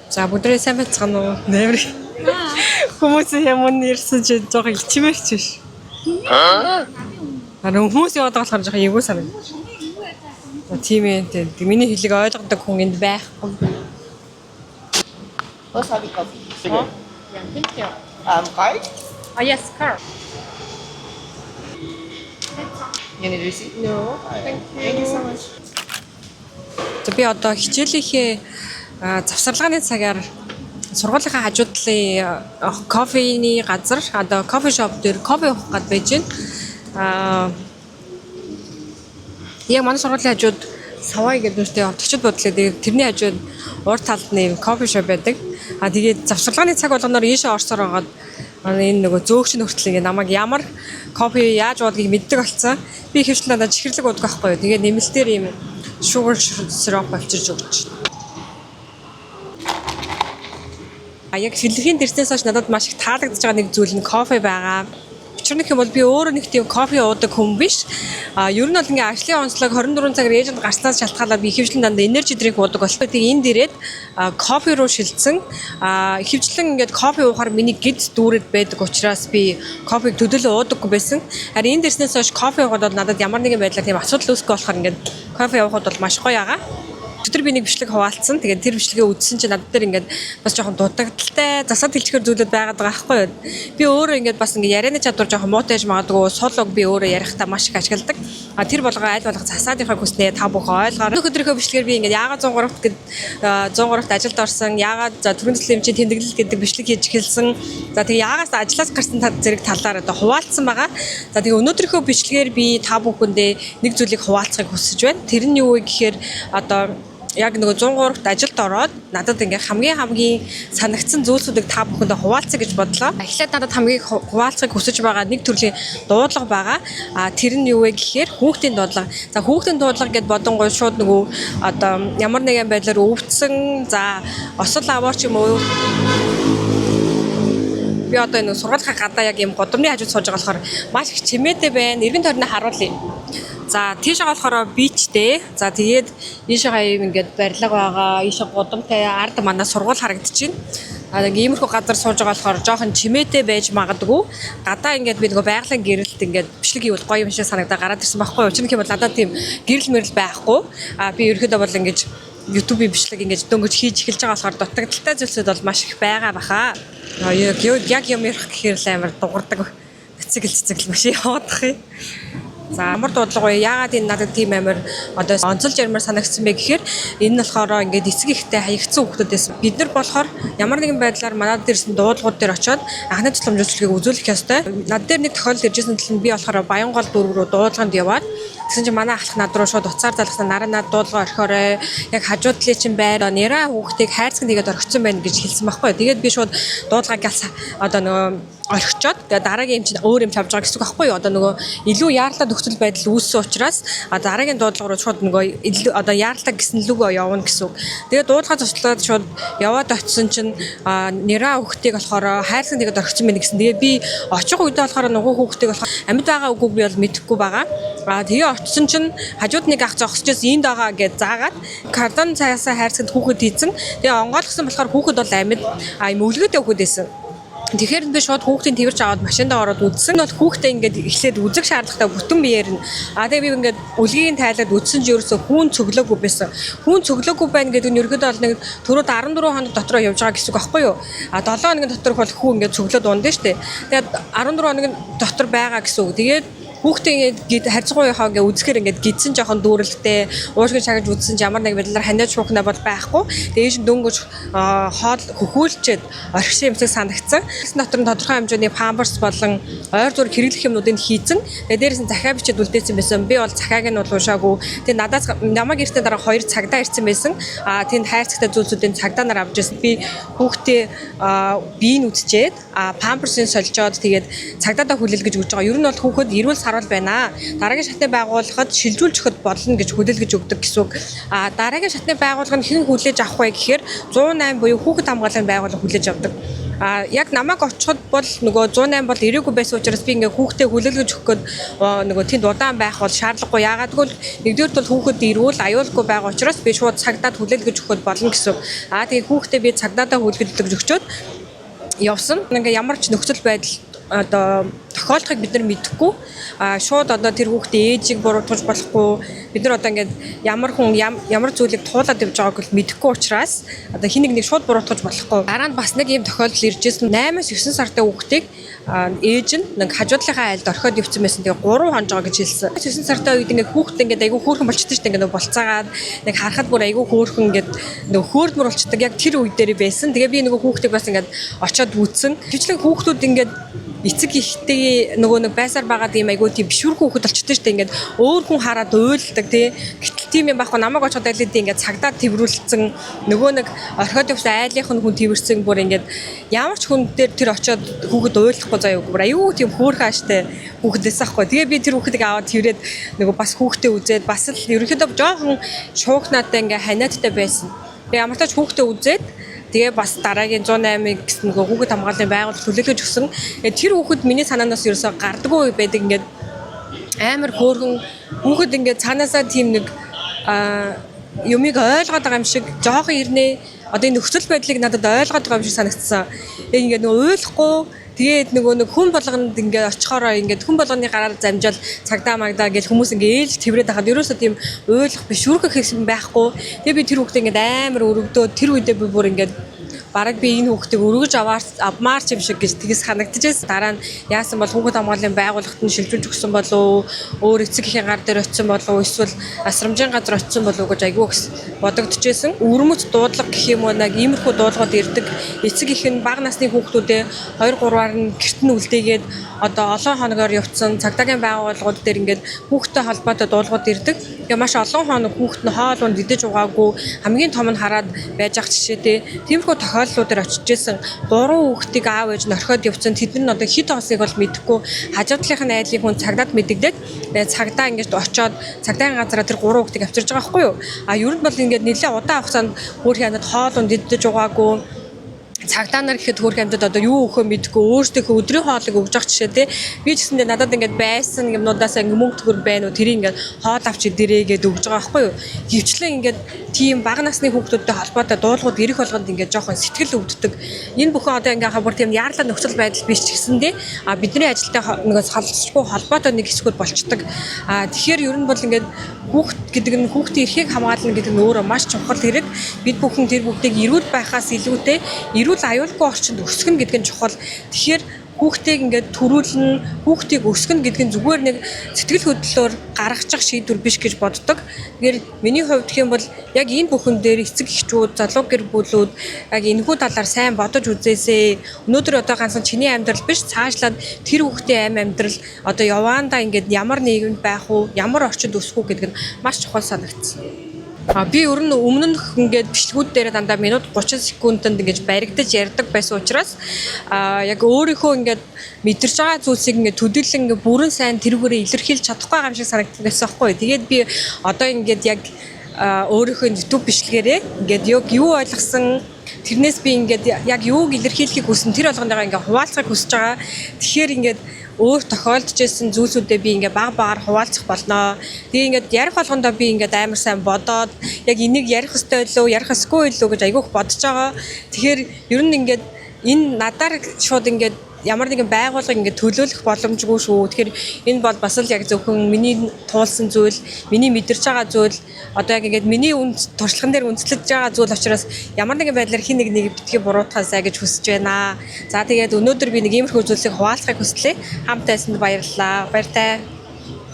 За бүгдээ сайн байцгаана уу? Нэмэр. Хүмүүс юм ирсэн чи жоохон ичмээрч биш. Хүмүүс яваад байгаа болохоор жоохон эвгүй санаг. Тийм ээ. Миний хэлийг ойлгодог хүн энд байхгүй. Wasabi coffee. Yeah, thank you. Card? Oh, yes, car. You need receipt? No. Thank you so much. За би одоо хичээлийнхээ завсарлагын цагаар сургуулийнхаа хажууд талын кофений газар одоо кофе шоп дээр кофе уух гээд байж байна. Яг манай сургуулийн хажууд Савай гэдэг нэртэй орчид бодлоо. Тэрний хажууд урд талд нэм кофе шоп байдаг. Тэгээд завсарлагын цаг болгоноор ийшээ орсоор байгаад энэ нөгөө зөөгчн хүртэл ингэ намайг ямар кофе яаж уудгийг мэддэг болсон. Би хэвчлэн надад чихэрлэг уудаг байхгүй юу. Тэгээд нэмэлтээр ийм sugar syrup авчирж өгч. Яг Филиппинд ирснээс хойш надад маш их таалагдж байгаа нэг зүйл нь кофе байгаа. Учир нь юм бол би өөрөө нэг тийм кофе уудаг хүн биш. Ер нь бол ингээ ажлын онцлог 24 цагаар ээжэнд гарснаас шалтгаалаад би ихэвчлэн дандаа энержи дринк уудаг болтой. Тэгээ энд ирээд кофе руу шилжсэн. Ихэвчлэн ингээд кофе уухаар миний гид дүүрээд байдаг учраас би кофег төдөлөө уудаггүй байсан. Харин энд ирснээс хойш кофе уугаад бол надад ямар нэгэн байдлаар тийм асуудал үүсэхгүй болохоор ингээд кофе уухад бол маш гоё байгаа. Өдөр би нэг бичлэг хуваалцсан. Тэгээд тэр бичлэгээ үзсэн чинь надад дээр ингээд бас жоохон дутагдaltaй засаад хэлчихэр зүйлүүд байгаад байгаа байхгүй юу. Би өөрөө ингээд бас ингээд ярианы чадвар жоохон муутай байж магадгүй суулог би өөрөө ярихдаа маш их ашигладаг. Тэр болгоо аль болох засаадынхаа хүснээ та бүхэн ойлгоорой. Өдрийнхөө бичлэгээр би ингээд яагаад 103-т гээд 103-т ажилд орсон, яагаад за төрийн төслийн хэмжээний тэмдэглэл гэдэг бичлэг хийж эхэлсэн. За тэгээ яагаас ажлаас гарсан зэрэг талаар одоо хуваалцсан байгаа. За тэгээ өнөөдрийнхөө бичлэгээр би та бүхэндээ нэг зүйлийг хуваалцахыг хүсэж байна. Тэр нь юу вэ гэхээр одоо яг нөгөө 103-т ажилд ороод надад ингээ хамгийн санагдсан зүйлсүүдийг та бүхэндээ хуваалцъя гэж бодлоо. Эхлээд надад хамгийн хуваалцахыг хүсэж байгаа нэг төрлийн дуудлага байгаа. Тэр нь юу вэ гэхээр хүүхдийн дуудлага. За хүүхдийн дуудлага гэд бодонгой шууд нөгөө одоо ямар нэгэн байдлаар өвдсөн, за осол аваач юм уу. Би одоо энэ сургуулийн гадаа яг юм годомны хажууд сууж байгаа болохоор маш их чимээтэй байна. Эргэн тойрноо харуулъя. За тийшээ болохоор бичтэй. За тэгээд ийшээ хаяа ингээд барилга байгаа. Ийшээ годомтай ард манай сургууль харагдчихээн. Нэг иймэрхүү газар сууж байгаа болохоор жоохон чимээтэй байж магадгүй. Гадаа ингээд би нөгөө байгалийн гэрэлт ингээд бичлэг хийвэл гоё юм шиг санагдаа гараад ирсэн байхгүй юу? Учир нь бол надад тийм гэрэл мэрэл байхгүй. Би ерөөдөө бол ингээд YouTube-ийн бичлэг ингээд дөнгөж хийж эхэлж байгаа болохоор дутагдaltaй зүйлсүүд бол маш их байгаа баха. Яг юм ярих гэхээр л амар дуурдаг. Цэцэл маш яваадах юм. За ямар дуудлага вэ? Яагаад энэ надад тийм амар одоо онцолж ярмаар санагдсан бэ гэхээр энэ нь болохоор ингээд эцэг ихтэй хаягдсан хүмүүсээс бид нар болохоор ямар нэгэн байдлаар манад дээрсэн дуудлагууд дээр очиод анхны тусламж үйлчилгээг үзүүлэх ёстой. Над дээр нэг тохиолдол иржсэн тал нь би болохоор Баянгол дүүрэг рүү дуудлаганд яваад тэгсэн чинь манай ахлах над руу шууд уцаар залгасан нараа над дуудлага орхиорой. Яг хажууд талын чинь байр нэраа хүүхдийг хайрцаг нэгээд орхисон байна гэж хэлсэн байхгүй. Тэгээд би шууд дуудлагыг одоо нөгөө орхичоод тэгээ дараагийн юм чинь өөр юм тавьж байгаа гэсэн үг байхгүй юу? Одоо нөгөө илүү яаралтай нөхцөл байдал үүссэн учраас дараагийн дуудлага руу шууд нөгөө одоо яаралтай гэсэн лүгөө явна гэсэн үг. Тэгээ дуудлага туслаад шууд яваад очисон чинь нэраа хүүхдийг болохоор хайрцаг нэгээд орхисон байна гэсэн. Тэгээ би очих үедээ болохоор нөгөө хүүхдийг болохоор амьд байгаа үгүй би бол мэдэхгүй байгаа. Тэгээ очисон чинь хажууд нэг ах зогсчихс энд байгаа гэж заагаад картон цаасаа хайрцагт хүүхэд хийцэн. Тэгээ онгойлгосон болохоор хүүхэд бол амьд юм өвлгөөтэй хүүхэд байсан. Тэгэхээр би шууд хүүхдийн тэрч аваад машиндаа ороод үзсэн. Нь бол хүүхдээ ингээд эхлээд үзэх шаардлагатай бүтэн биеэр нь. Тэгээ би ингээд үлгийн тайлаад үзсэн ч ерөөсөө хүүн цөглөөгүй байсан. Хүүн цөглөөгүй байна гэдэг нь ерөөдөө бол нэг түрүүд 14 хоног дотроо явж байгаа гэсэн үг байхгүй юу? 7 хоногийн доторх бол хүү ингээд цөглөөд ундаа штэ. Тэгээд 14 хоногийн дотор байгаа гэсэн үг. Тэгээд хүүхдээ ингээд харьцангуйхаа ингээд үзэхээр ингээд гидсэн жоохон дүүрэлттэй уушгин шагнаж үзсэн ч ямар нэг байдлаар ханиад шуухнаа бол байхгүй. Тэгээд дөнгөж хоол хөхүүлчээд орхисон юмсыг санагдсан. Гэсэн дотор нь тодорхой хэмжээний памперс болон ойр зур хэрэглэх юмнуудыг хийцэн. Тэгээд дээрээс нь захиа бичээд үлдээсэн байсан. Би бол захиаг нь бол уншаагүй. Тэгээд надаас намайг ирсний дараа 2 цагдаа ирсэн байсан. Тэнд хайрцагтай зүйлсүүдийн цагдаа нар авч ирсэн. Би хүүхдээ биеийг үтчээд памперсыг сольжоод тэгээд цагдаатай хүлээл гэж өгж байгаа. Ер нь бол хүүхэд эрүүл сарвал байна. Дараагийн шатны байгууллагад шилжүүлж өгөхөд болно гэж хүлээлгэж өгдөг гэсэн үг. Дараагийн шатны байгууллага нь хэн хүлээж авах вэ гэхээр 108 буюу хүүхэд хамгааллын байгууллага хүлээж авдаг. Яг намайг очиход бол нөгөө 108 бол ирээгүй байсан учраас би ингээ хүүхдээ хүлээлгэж өгөх гээд нөгөө тэнд удаан байх бол шаардлагагүй. Яагаад гэвэл нэгдүгээр бол хүүхэд ирүүл аюулгүй байгаа учраас би шууд цагдаад хүлээлгэж өгөхөд болно гэсэн. Тэгээ хүүхдээ би цагдаадаа хүлээлгэж өгчөөд явсан. Ингээ ямар ч нөхцөл байдал одоо тохиолдохыг бид нар мэдэхгүй шууд одоо тэр хүүхдээ ээжийг буруутгаж болохгүй бид нар одоо ингээд ямар хүн ямар зүйлийг туулаад явж байгааг л мэдэхгүй учраас одоо хин нэг шууд буруутгаж болохгүй дараа нь бас нэг ийм тохиолдол иржсэн 8-9 сартай хүүхдийг ээж нь нэг хажуудлынхаа айлд орхиод явсан байсан. Тэгээ 3 хонжоо гэж хэлсэн. 9 сартай үед ингээд хүүхдээ ингээд айгүй хөөрхөн болчихсон шүү дээ. Ингээд болцаагаад нэг харахад бүр айгүй хөөрхөн ингээд нэг хөөрдмөр болчихдаг. Яг тэр үе дээр байсан. Тэгээ би нөгөө хүүхдийг бас ингээд очиод үүсэн. Тэвчлэн хүүхдүүд ингээд эцэг ихтэй нөгөө нэг байсаар байгаа юм айгүй тийм бишүүрхэн хүүхэд болчтой шүү дээ. Ингээд өөр хүн хараад уйлдаг тий. Гэтэл тийм юм байхгүй намайг очиод айлд ингээд цагдаад тэрвэрлсэн нөгөө нэг орхиод явсан айлынх нь хүн тэрвэрсэн бүр ингээд ямар ч хүн дээр тэр очиод хүүхэд уйлахгүй заяа бүр аюу тийм хөөрхөн ааштай хүүхдээс ахгүй. Тэгээ би тэр хүүхдийг аваад тэрвэрэд нөгөө бас хүүхдээ үзээд бас л ерөнхийдөө жоохон шуухнаатай ингээ ханиадтай байсан. Тэгээ ямар ч тач хүүхдээ үзээд тэгээ бас дараагийн 108-ыг гэсэн нөгөө хүүхэд хамгааллын байгууллага төлөөлөж өгсөн. Тэр хүүхэд миний санаанаас ерөөсө гардаггүй байдаг ингээд амар хөөрхөн хүүхэд ингээд цаанаасаа тийм нэг юмыг ойлгоод байгаа юм шиг жоохон ирнэ. Одоо энэ нөхцөл байдлыг надад ойлгоод байгаа юм шиг санагдсан. Ингээд нөгөө ойлгохгүй тэгээд нөгөө нэг хүн болгонд ингээд очихороо ингээд хүн болгоны гараар замжаал цагдаа магдаа гэж хүмүүс ингээд ээлж тэврээд хахад ерөөсөө тийм ойлгох биш шүүрхэх хэсэг байхгүй. Тэгээд би тэр хүүхдээ ингээд амар өргөдөө тэр үедээ би бүр ингээд бараг би энэ хүүхдийг өргөж авмаар ч юм шиг гэж тэгс санагдчихсэн. Дараа нь яасан бол хүүхэд хамгааллын байгууллагт нь шилжүүлж өгсөн болов өөр эцэг эхийн гар дээр очисон болов эсвэл асрамжийн газар очисон болов гэж айгүй бодогдчихсэн. Өрмөц дуудлага гэх юм уу нэг иймэрхүү дуулууд ирдэг. Эцэг их нь бага насны хүүхдүүдээ 2-3-аар нь гэрт нь үлдээгээд одоо олон хоногоор явцсан цагдаагийн байгууллагууд дээр ингээд хүүхдтэй холбоотой дуулууд ирдэг. Тэгээ маш олон хоног хүүхд нь хоол унд идэж угаагүй хамгийн том нь хараад байж ах жишээтэй. Тиймэрхүү тохиолдлуудаар очиж исэн 3 хүүхдийг аав ээж нь орхиод явцсан. Тэд нь одоо хэд хоосыг бол мэдэхгүй хажуудлынх нь айлыг хүн цагдаад мэдэгдээд цагдаа ингээд очиод цагдаагийн газараа тэр 3 хүүхдийг авчирж байгаа байхгүй юу? Ер нь бол ингээд нэлээд удаан хугацаанд хөөрхөн хянад хоол унд идэж угаагүй цагдаа нар гэхэд хөрх амьтад одоо юу өгөхөө мэдгүй өөрсдийнхөө өдрийн хоолыг өгж явах жишээ тий. Би ч гэсэндээ надад ингээд байсан юмнуудаас ингээд мөнгө төгөр байна уу тэрийг ингээд хоол авч идэрээгээд өгж байгаа байхгүй юу. Хөвчлэн ингээд тийм бага насны хүүхдүүдтэй холбоотой дуулууд ирэх болгонд ингээд жоохон сэтгэл өвддөг. Энэ бүхэн одоо ингээд хабар тийм яарлаа нөхцөл байдал биш ч гэсэндээ бидний ажилтай нэг салцгүй холбоотой нэг хэсгүүд болчдөг. Тэгэхээр ер нь бол ингээд хүүхд гэдэг нь хүүхдийн эрхийг хамгаална гэдэг нь өөрөө маш чухал хэрэг. Бид бүхэн тэр бүгдийг эрүүл байхаас илүүтэй эрүүл аюулгүй орчинд өсгөх гэдэг нь чухал. Тэгэхээр хүүхдийг ингээд төрүүлнэ, хүүхдийг өсгөх гэдэг нь зүгээр нэг сэтгэл хөдлөлөөр гаргачих шийдвэр биш гэж боддог. Тэгэхээр миний хувьд гэх юм бол яг энэ бүхэн дээр эцэг эхчүүд, залуу гэр бүлүүд яг энэхүү талаар сайн бодож үзээсэй. Өнөөдөр одоо ганцхан чиний амьдрал биш, цаашлаад тэр хүүхдийн амьдрал одоо яваандаа ингээд ямар нийгэмд байх уу, ямар орчинд өсөх үү гэдэг нь маш чухал санагдсан. Би ер нь өмнөх ингээд бичлэгүүд дээр дандаа минут 30 секундэд ингэж баригдаж ярьдаг байсан учраас яг өөрийнхөө ингээд мэдэрч байгаа зүйлсийг ингээд төдийлөн ингээд бүрэн сайн тэрүүгээрээ илэрхийлж чадахгүй байгаа юм шиг санагддаг байсан байхгүй. Тэгээд би одоо ингээд яг өөрийнхөө YouTube бичлэгээрээ ингээд юу ойлгосон тэрнээс би ингээд яг юуг илэрхийлэхийг хүсэн тэр болгоныгоо ингээд хуваалцахыг хүсэж байгаа. Тэгэхээр ингээд өөр тохиолдож ирсэн зүйлсүүдээ би ингээ баг багаар хуваалцах болно. Тэгээ ингээд ярих болгондоо би ингээд амар сайн бодоод яг энийг ярих ёстой байлоо, ярих ёсгүй байлоо гэж айгүйх бодож байгаа. Тэгэхээр ер нь ингээд энэ надаар шууд ингээд ямар нэгэн байгууллага ингээд төлөөлөх боломжгүй шүү. Тэгэхээр энэ бол бас л яг зөвхөн миний туулсан зүйл, миний мэдэрч байгаа зүйл, одоо яг ингээд миний туршлаган дээр үндэслэж байгаа зүйл учраас ямар нэгэн байдлаар хин нэг битгий буруутгаасаа гэж хүсэж байна. За тэгээд өнөөдөр би нэг иймэрхүү зүйлсийг хуваалцахыг хүслээ. Хамт байсанд баярлалаа. Баяртай.